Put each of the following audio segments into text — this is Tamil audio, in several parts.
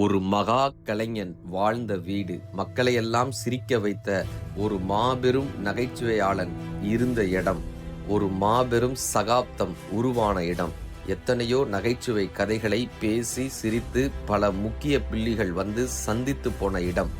ஒரு மகா கலைஞன் வாழ்ந்த வீடு, மக்களையெல்லாம் சிரிக்க வைத்த ஒரு மாபெரும் நகைச்சுவையாளன் இருந்த இடம், ஒரு மாபெரும் சகாப்தம் உருவான இடம், எத்தனையோ நகைச்சுவை கதைகளை பேசி சிரித்து பல முக்கிய பிள்ளைகள் வந்து சந்தித்து போன இடம்.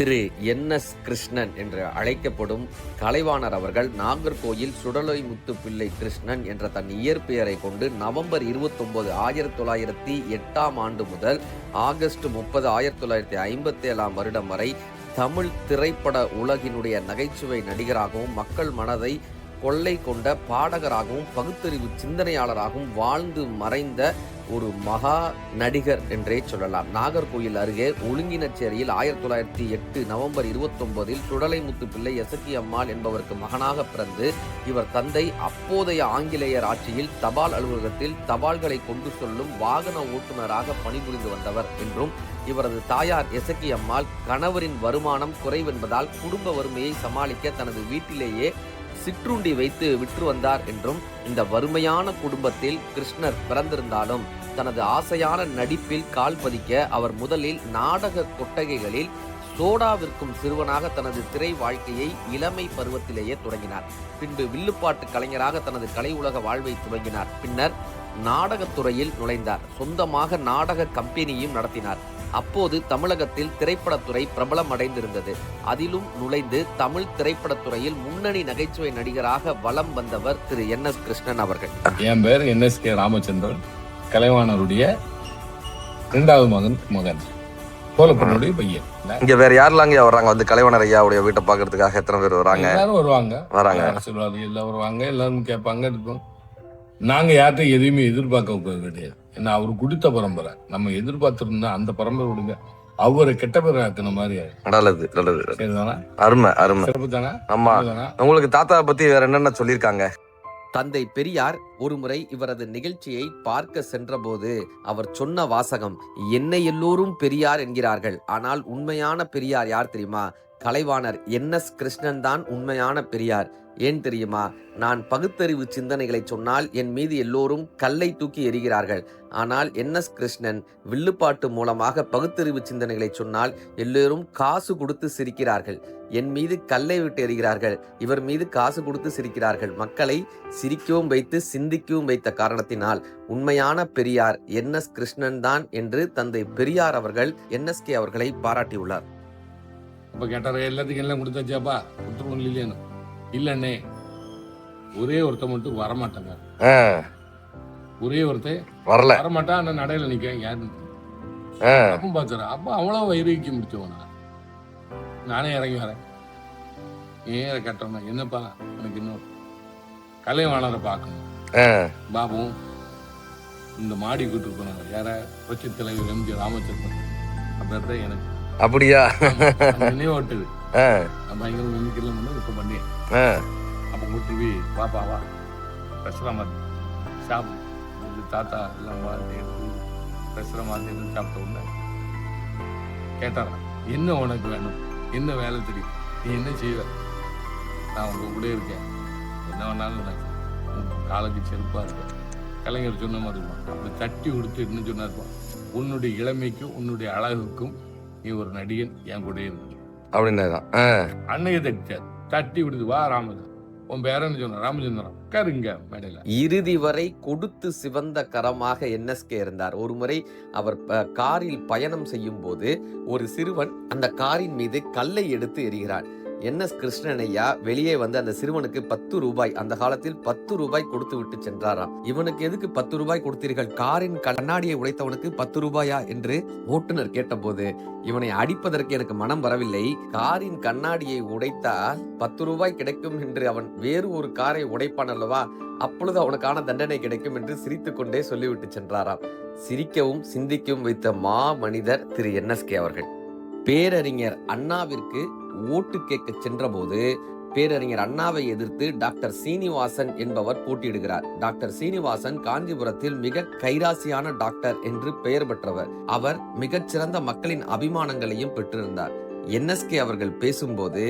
திரு NS கிருஷ்ணன் என்று அழைக்கப்படும் கலைவாணர் அவர்கள் நாகர்கோயில் சுடலைமுத்து பிள்ளை கிருஷ்ணன் என்ற தன் இயற்பெயரை கொண்டு நவம்பர் 29, 1908 முதல் ஆகஸ்ட் 30, 1957 வருடம் வரை தமிழ் திரைப்பட உலகினுடைய நகைச்சுவை நடிகராகவும் மக்கள் மனதை கொள்ளை கொண்ட பாடகராகவும் பகுத்தறிவு சிந்தனையாளராகவும் வாழ்ந்து மறைந்த ஒரு மகா நடிகர் என்றே சொல்லலாம். நாகர்கோயில் அருகே ஒழுங்கினச்சேரியில் 1908 நவம்பர் 29 சுடலைமுத்து பிள்ளை எசக்கி அம்மாள் என்பவருக்கு மகனாக பிறந்து இவர் தந்தை அப்போதைய ஆங்கிலேயர் ஆட்சியில் தபால் அலுவலகத்தில் தபால்களை கொண்டு செல்லும் வாகன ஓட்டுநராக பணிபுரிந்து வந்தவர் என்றும், இவரது தாயார் எசக்கி அம்மாள் கணவரின் வருமானம் குறைவென்பதால் குடும்ப வறுமையை சமாளிக்க தனது வீட்டிலேயே சிற்றுண்டி வைத்து விற்று வந்தார் என்றும், இந்த வறுமையான குடும்பத்தில் கிருஷ்ணர் பிறந்திருந்தாலும் தனது ஆசையான நடிப்பில் கால் பதிக்க அவர் முதலில் நாடக கொட்டகைகளில் சோடா விற்கும் சிறுவனாக தனது திரை வாழ்க்கையை இளமை பருவத்திலேயே தொடங்கினார். பின்பு வில்லுப்பாட்டு கலைஞராக தனது கலை உலக வாழ்வை துவங்கினார். பின்னர் நாடகத்துறையில் நுழைந்தார். சொந்தமாக நாடக கம்பெனியும் நடத்தினார். அப்போது தமிழகத்தில் திரைப்படத்துறை பிரபலம் அடைந்திருந்தது. அதிலும் நுழைந்து தமிழ் திரைப்படத்துறையில் முன்னணி நகைச்சுவை நடிகராக வலம் வந்தவர் திரு NS கிருஷ்ணன் அவர்கள். என் பேர் NSK ராமச்சந்திரன், கலைவாணருடைய 2வது மகன், கோலப்பனுடைய பையன். இங்க வேற யாரெல்லாம் வர்றாங்க வந்து கலைவாணர் ஐயாவுடைய வீட்டை பாக்குறதுக்காக? எத்தனை பேர் வராங்க? எல்லாரும் வராங்க, அரசியல்வாதி எல்லாம் வருவாங்க, எல்லாரும் கேட்பாங்க. இருக்கும் நாங்க யார்கிட்ட எதையுமே எதிர்பார்க்க கிடையாது. ஏன்னா அவரு குடித்த பரம்பரை, நம்ம எதிர்பார்த்திருந்தா அந்த பரம்பரை விடுங்க, அவரை கெட்ட பேர் ஆக்குன மாதிரி. நல்லது அருமை அருமை சிறப்பு தானே. ஆமா, உங்களுக்கு தாத்தா பத்தி வேற என்னென்ன சொல்லியிருக்காங்க? தந்தை பெரியார் ஒருமுறை இவரது நிகழ்ச்சியை பார்க்க சென்றபோது அவர் சொன்ன வாசகம், என்னை எல்லோரும் பெரியார் என்கிறார்கள், ஆனால் உண்மையான பெரியார் யார் தெரியுமா? கலைவாணர் NS கிருஷ்ணன் தான் உண்மையான பெரியார். ஏன் தெரியுமா? நான் பகுத்தறிவு சிந்தனைகளை சொன்னால் என் மீது எல்லோரும் கல்லை தூக்கி எறிகிறார்கள். ஆனால் NS கிருஷ்ணன் வில்லுப்பாட்டு மூலமாக பகுத்தறிவு சிந்தனைகளை சொன்னால் எல்லோரும் காசு கொடுத்து சிரிக்கிறார்கள். என் மீது கல்லை விட்டு எறிகிறார்கள், இவர் மீது காசு கொடுத்து சிரிக்கிறார்கள். மக்களை சிரிக்கவும் வைத்து சிந்திக்கவும் வைத்த காரணத்தினால் உண்மையான பெரியார் NS கிருஷ்ணன் தான் என்று தந்தை பெரியார் அவர்கள் NSK அவர்களை பாராட்டியுள்ளார். இப்ப கேட்டார எல்லாத்துக்கும் எல்லாம் கொடுத்தாச்சாப்பா, கொடுத்துருவோம் இல்லையானு? இல்லண்ணே, ஒரே ஒருத்த மட்டும் வரமாட்டாங்க. ஒரே ஒருத்த வரமாட்டான், அந்த நடையில நிக்க யாருன்னு பாத்துற. அப்ப அவ்வளவு வைரவிக்க முடிச்சவனா நானே இறங்கி வரேன். ஏற கட்டணும் என்னப்பா, எனக்கு இன்னும் கலைவாணரை பார்க்கணும். பாபும் இந்த மாடி கூட்டு போனாங்க. யார? புரட்சி தலைவர் MG ராமச்சந்திரன். அப்பதான் எனக்கு அப்படியா நினைவோட்டுது. பயங்கர நம்பிக்கைலாம் இப்ப பண்ணி அப்ப கூட்டி பாப்பா வா பேசுறாம சாப்பிடு, தாத்தா எல்லாம் பேசுற மாதிரி சாப்பிட்ட உடனே கேட்டாரா, என்ன உனக்கு வேணும், என்ன வேலை தெரியும், நீ என்ன செய்வ? நான் உங்க கூட இருக்கேன், என்ன வேணாலும் நான் காலுக்கு செருப்பா இருக்கேன். கலைஞர் சொன்ன மாதிரி அப்படி தட்டி கொடுத்து என்ன சொன்னாருப்பான், உன்னுடைய இளமைக்கும் உன்னுடைய அழகுக்கும் நீ ஒரு நடிகன், என் கூட இருக்கு அப்படின்னா அன்னைக்கு தட்டி விடுது. வா ராமச்சந்திரன், உன் பேரன்னு சொன்ன ராமச்சந்திரன் கருங்க மேடையில. இறுதி வரை கொடுத்து சிவந்த கரமாக NSK இருந்தார். ஒரு முறை அவர் காரில் பயணம் செய்யும் போது ஒரு சிறுவன் அந்த காரின் மீது கல்லை எடுத்து எறிகிறார். NS கிருஷ்ணன் ஐயா வெளியே வந்து அந்த சிறுவனுக்கு 10 ரூபாய், அந்த காலத்தில் 10 ரூபாய் கொடுத்து விட்டு சென்றாராம். இவனுக்கு எதுக்கு 10 ரூபாய் கொடுத்தீர்கள், காரின் கண்ணாடியை உடைத்தவனுக்கு 10 ரூபாயா என்று ஓட்டுநர் கேட்டபோது, இவனை அடிப்பதற்கு எனக்கு மனம் வரவில்லை, காரின் கண்ணாடியை உடைத்தால் 10 ரூபாய் கிடைக்கும் என்று அவன் வேறு ஒரு காரை உடைப்பான் அல்லவா, அப்பொழுது அவனுக்கான தண்டனை கிடைக்கும் என்று சிரித்து கொண்டே சொல்லிவிட்டு சென்றாராம். சிரிக்கவும் சிந்திக்கவும் வைத்த மா மனிதர் திரு NSK அவர்கள். பேரறிஞர் அண்ணாவிற்கு ஓட்டு கேட்க சென்றபோது பேரறிஞர் அண்ணாவை எதிர்த்து டாக்டர் சீனிவாசன் என்பவர் போட்டியிடுகிறார். டாக்டர் சீனிவாசன் காஞ்சிபுரத்தில் மிக கைராசியான டாக்டர் என்று பெயர் பெற்றவர். அவர் மிகச்சிறந்த மக்களின் அபிமானங்களையும் பெற்றிருந்தார். NSK அவர்கள் பேசும்போது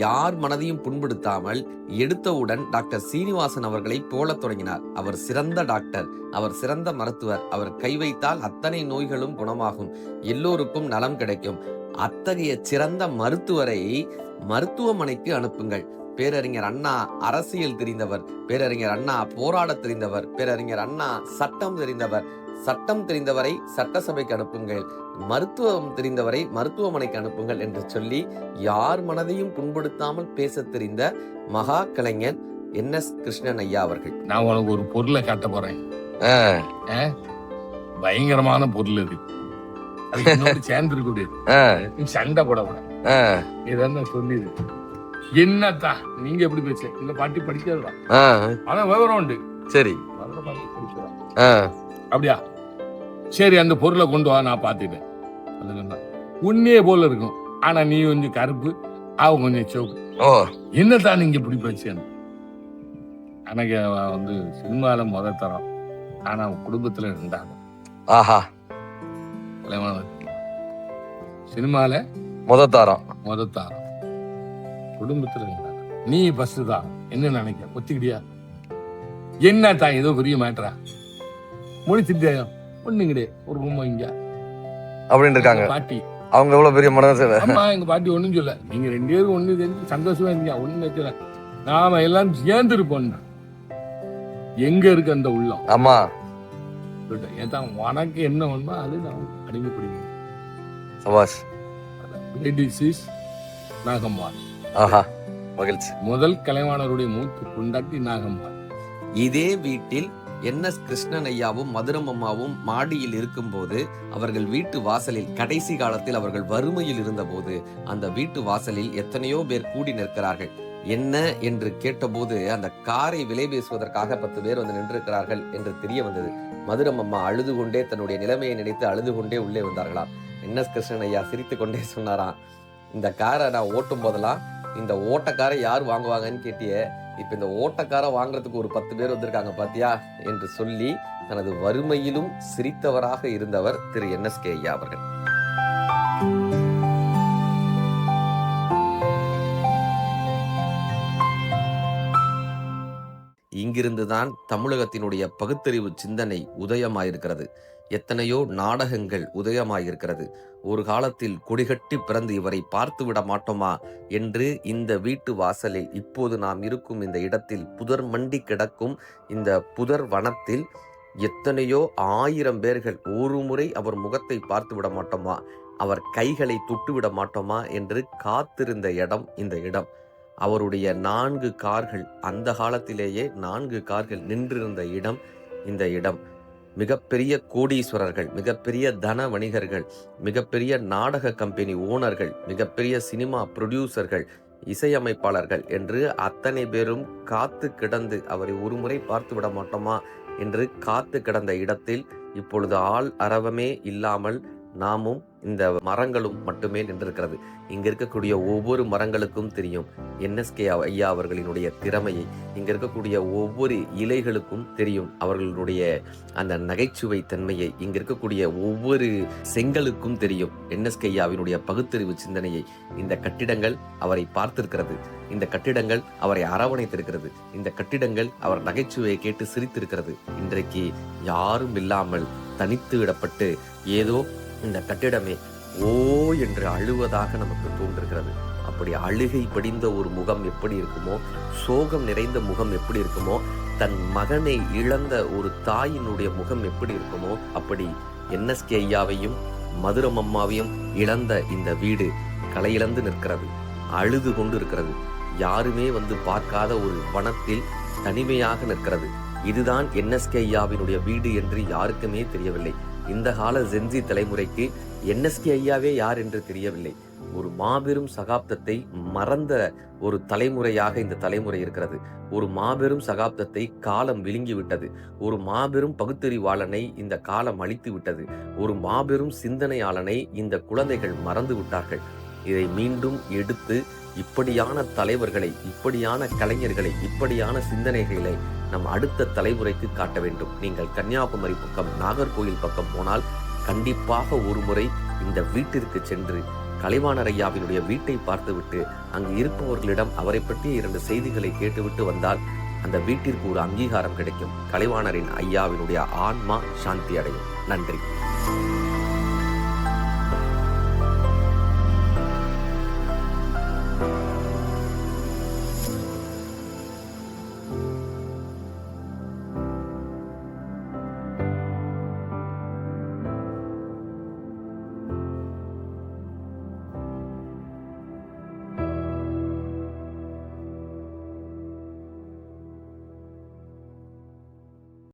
யார் மனதையும் புண்படுத்தாமல் எடுத்தவுடன் டாக்டர் சீனிவாசன் அவர்களை போலத் தொடங்கினார். அவர் சிறந்த டாக்டர், அவர் சிறந்த மருத்துவர், அவர் கை வைத்தால் அத்தனை நோய்களும் குணமாகும், எல்லோருக்கும் நலம் கிடைக்கும். அத்தகைய சிறந்த மருத்துவரை மருத்துவமனைக்கு அனுப்புங்கள். பேரறிஞர் அண்ணா அரசியல் தெரிந்தவர், பேரறிஞர் அண்ணா போராட தெரிந்தவர், பேரறிஞர் அண்ணா சட்டம் தெரிந்தவர். சட்டம் தெரிந்தவரை சட்டசபைக்கு அனுப்புங்கள், மருத்துவம் தெரிந்தவரை மருத்துவமனைக்கு அனுப்புங்கள் என்று சொல்லி யார் மனதையும் புண்படுத்தாமல் பேச தெரிந்த மகா கலைஞர் NS கிருஷ்ணன் ஐயா அவர்கள். நான் உனக்கு ஒரு பொருளை காட்ட போறேன். பயங்கரமான பொருள் இது. அது சேர்ந்து இருக்க சண்டை போடக்கூடாது. இதான் சொல்லிது. என்னத்தா நீங்க எப்படி பேச? இந்த பாட்டி படிக்காதுதான், ஆனா விவரம் உண்டு. சரி, அப்படியா? சரி, அந்த பொருளை கொண்டு வா, நான் பாத்துட்டேன். உன்னே போல இருக்கும், ஆனா நீ கொஞ்சம் கருப்பு, அவன் கொஞ்சம் சிவப்பு. என்னத்தான் நீங்க இப்படி பேசுன்னு? எனக்கு வந்து சினிமால தரம், ஆனா குடும்பத்துல இருந்தாங்க. ஆஹா, சினிமால தரம் குடும்பத்துல இருந்தாங்க. நீ பஸ் தான் என்ன நினைக்க? ஒத்துக்கிட்டியா? என்ன தான் ஏதோ பெரிய மேட்டரா முடிச்சுட்டே ஒண்ணு கிடையாது, ஒரு ரூம் இங்க அப்படின்னு இருக்காங்க பாட்டி. அவங்க எவ்வளவு பெரிய மனசு. ஆமா, எங்க பாட்டி ஒண்ணும் சொல்ல, நீங்க 2 பேரும் ஒண்ணு தெரிஞ்சு சந்தோஷமா இருந்தீங்க, ஒண்ணு வச்சுல நாம எல்லாம் சேர்ந்து இருப்போம். எங்க இருக்கு அந்த உள்ளம்? ஆமா, ஏதான் உனக்கு என்ன ஒண்ணு அது நான் அடிமை பிடிக்கும். சபாஷ். நாகம்மாள். ஆஹா, மகிழ்ச்சி. முதல் கலைவாணருடைய மூத்த கொண்டாட்டி நாகம்மாள். இதே வீட்டில் NS கிருஷ்ணன் ஐயாவும் மதுரம் அம்மாவும் மாடியில் இருக்கும்போது, அவர்கள் வீட்டு வாசலில் கடைசி காலத்தில் அவர்கள் வறுமையில் இருந்தபோது அந்த வீட்டு வாசலில் எத்தனையோ பேர் கூடி நிற்கிறார்கள். என்ன என்று கேட்டபோது அந்த காரை விலை பேசுவதற்காக 10 பேர் வந்து நின்றிருக்கிறார்கள் என்று தெரிய வந்தது. மதுரம் அம்மா அழுது கொண்டே தன்னுடைய நிலைமையை நினைத்து அழுது கொண்டே உள்ளே வந்தார்களாம். NS கிருஷ்ணன் ஐயா சிரித்து கொண்டே சொன்னாராம், இந்த காரை நான் ஓட்டும் போதெல்லாம் இந்த ஓட்டக்காரை யார் வாங்குவாங்கன்னு கேட்டியே, இப்ப இந்த ஓட்டக்காரை வாங்குறதுக்கு ஒரு 10 பேர் வந்திருக்காங்க பாத்தியா என்று சொல்லி தனது வறுமையிலும் சிரித்தவராக இருந்தவர் திரு NSK ஐயா அவர்கள். இங்கிருந்துதான் தமிழகத்தினுடைய பகுத்தறிவு சிந்தனை உதயமாயிருக்கிறது. எத்தனையோ நாடகங்கள் உதயமாயிருக்கிறது. ஒரு காலத்தில் கொடிகட்டி பிறந்து இவரை பார்த்து விட மாட்டோமா என்று இந்த வீட்டு வாசலில், இப்போது நாம் இருக்கும் இந்த இடத்தில் புதர் மண்டி கிடக்கும் இந்த புதர் வனத்தில் எத்தனையோ 1000 பேர்கள் ஒரு முறை அவர் முகத்தை பார்த்து விட மாட்டோமா, அவர் கைகளை தொட்டு விட மாட்டோமா என்று காத்திருந்த இடம் இந்த இடம். அவருடைய 4 கார்கள், அந்த காலத்திலேயே 4 கார்கள் நின்றிருந்த இடம் இந்த இடம். மிகப்பெரிய கோடீஸ்வரர்கள், மிகப்பெரிய தன வணிகர்கள், மிகப்பெரிய நாடக கம்பெனி ஓனர்கள், மிகப்பெரிய சினிமா ப்ரொடியூசர்கள், இசையமைப்பாளர்கள் என்று அத்தனை பேரும் காத்து கிடந்து அவரை ஒருமுறை பார்த்து விட மாட்டோமா என்று காத்து கிடந்த இடத்தில் இப்பொழுது ஆள் அரவமே இல்லாமல் நாமும் இந்த மரங்களும் மட்டுமே நின்றிருக்கிறது. இங்க இருக்கக்கூடிய ஒவ்வொரு மரங்களுக்கும் தெரியும் NSK ஐயா அவர்களினுடைய திறமையை. இங்க இருக்கக்கூடிய ஒவ்வொரு இலைகளுக்கும் தெரியும் அவர்களுடைய அந்த நகைச்சுவை தன்மையை. இங்க இருக்கக்கூடிய ஒவ்வொரு செங்கலுக்கும் தெரியும் NSK ஐயாவினுடைய பகுத்தறிவு சிந்தனையை. இந்த கட்டிடங்கள் அவரை பார்த்திருக்கிறது, இந்த கட்டிடங்கள் அவரை அரவணைத்திருக்கிறது, இந்த கட்டிடங்கள் அவர் நகைச்சுவையை கேட்டு சிரித்திருக்கிறது. இன்றைக்கு யாரும் இல்லாமல் தனித்து விடப்பட்டு ஏதோ இந்த கட்டிடமே ஓ என்று அழுவதாக நமக்கு தோன்றுகிறது. அப்படி அழுகை படிந்த ஒரு முகம் எப்படி இருக்குமோ, சோகம் நிறைந்த முகம் எப்படி இருக்குமோ, தன் மகனை இழந்த ஒரு தாயினுடைய முகம் எப்படி இருக்குமோ, அப்படி NSK ஐயாவையும் மதுரம் அம்மாவையும் இழந்த இந்த வீடு களையிழந்து நிற்கிறது, அழுது கொண்டு இருக்கிறது. யாருமே வந்து பார்க்காத ஒரு வனத்தில் தனிமையாக நிற்கிறது. இதுதான் NSK ஐயாவினுடைய வீடு என்று யாருக்குமே தெரியவில்லை. இந்த கால ஜென்சி தலைமுறைக்கு NSK ஐயாவே யார் என்று தெரியவில்லை. ஒரு மாபெரும் சகாப்தத்தை மறந்த ஒரு தலைமுறையாக இந்த தலைமுறை இருக்கிறது. ஒரு மாபெரும் சகாப்தத்தை காலம் விழுங்கி விட்டது. ஒரு மாபெரும் பகுத்தறிவாளனை இந்த காலம் அழித்து விட்டது. ஒரு மாபெரும் சிந்தனையாளனை இந்த குழந்தைகள் மறந்து விட்டார்கள். இதை மீண்டும் எடுத்து இப்படியான தலைவர்களை, இப்படியான கலைஞர்களை, இப்படியான சிந்தனைகளை நம் அடுத்த தலைமுறைக்கு காட்ட வேண்டும். நீங்கள் கன்னியாகுமரி பக்கம், நாகர்கோயில் பக்கம் போனால் கண்டிப்பாக ஒரு முறை இந்த வீட்டிற்கு சென்று கலைவாணர் ஐயாவினுடைய வீட்டை பார்த்துவிட்டு அங்கு இருப்பவர்களிடம் அவரை பற்றிய 2 செய்திகளை கேட்டுவிட்டு வந்தால் அந்த வீட்டிற்கு ஒரு அங்கீகாரம் கிடைக்கும். கலைவாணரின் ஐயாவினுடைய ஆன்மா சாந்தி அடையும். நன்றி.